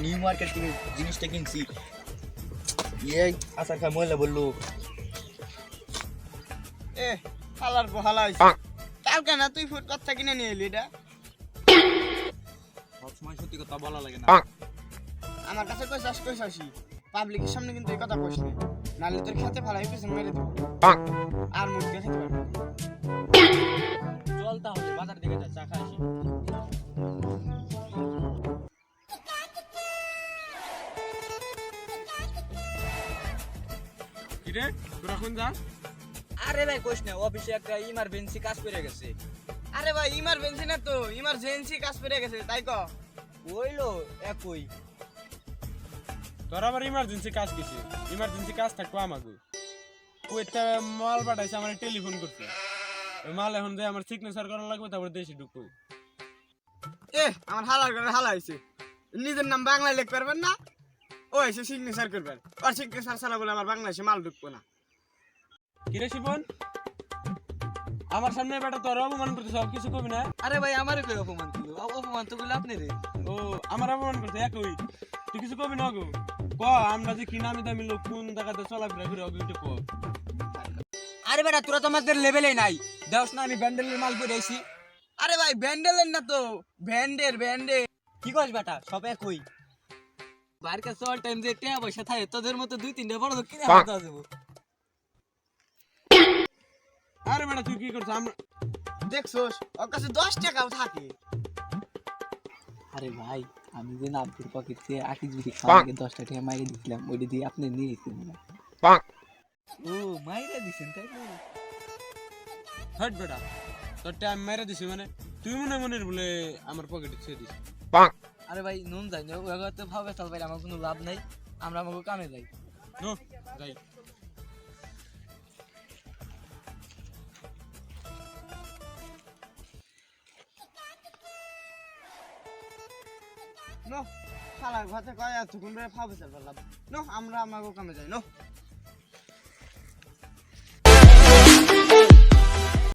New market থেকে জিনিসটা কিনছি। এই আসার খায় মহিলা বললো এ হালার বহালা হইছে কালকে না তুই ফুটপাত কিনে নিয়ে এলি এটা সবসময় সত্যি কথা বলা লাগে না। আমার কাছে কইস আসি পাবলিকের সামনে কিন্তু এই কথা কইস না, নাহলে তোর খেতে ফালাই পিছন মেরে দেবো আর মুখ দেখে খেতে পারবি না। চল তাহলে বাজার দিকে যা, চা খাই আসি। কিরে তোরা কোন যা? আরে ভাই কইস না, অফিসে একটা ইমার্জেন্সি কাজ পড়ে গেছে। আরে ভাই ইমার্জেন্সি না তো, ইমার্জেন্সি কাজ পড়ে গেছে তাই ক। ওইলো একই। তোর আবার ইমার্জেন্সি কাজ কিসে? ইমার্জেন্সি কাজ থাকবো আমাকে। কইতে মাল পাঠাইছে, আমার টেলিফোন করছে। ওই মাল এখন যে আমার সিগনেচার করা লাগবে, তারপর দেশে ঢুকবো। এ আমার হালার করে হালা হইছে, নিজের নাম বাংলায় লিখ পারবেন না, ও এসে সিগনেচার করবেন, আর সিগনেচার ছাড়া বলে আমার বাংলাদেশে মাল ঢুকবো না। কিরে শিবন, আমার সামনে বেটা তোর অপমান করতে সব কিছু কবি না? আরে ভাই আমারে কই অপমান করলো? অপমান তো করলো আপনি রে। ও আমার অপমান করতে একই, তুই কিছু কবি না গো? ক আমরা যে কি নামি দামি লোক, কোন জায়গাতে চলাফেরা করে অগি ক। আরে বেটা তোরা তো আমাদের লেভেলেই নাই, দেখ না আমি ব্যান্ডেলের মাল পরে আইছি। আরে ভাই ব্যান্ডেলের না তো, ব্যান্ডের। কি কস বেটা, সব একই। বাইরে কাছে অল টাইম যে টিয়া পয়সা থাকে, তোদের মতো দুই তিনটা বড় লোক কিনে হাতে দেবো। আরে বেটা তুই কি করছ? আমরা দেখছোস ওর কাছে 10 টাকাও থাকে। আরে ভাই আমি যে নাবপুর পকেট থেকে আটি জুড়ি খাওয়াকে 10 টাকা মাইরে দিছিলাম, ওইটা দিয়ে আপনি নিয়ে গেছেন না। ও মাইরা দিছেন তাই তো? হট বেটা, তোর টাইম মেরে দিছি মানে তুই মনে মনে বলে আমার পকেটে ছেড়ে দিস। আরে ভাই নুন যাই না, ওই তো ভাবে চাল ভাই, আমার কোনো লাভ নাই, আমরা আমাকে কামে যাই। নো যাই। নো শালা ঘরে কয় এতক্ষণ ধরে ফাবে চাল পারলাম। নো আমরা আমাকে কামে যাই। নো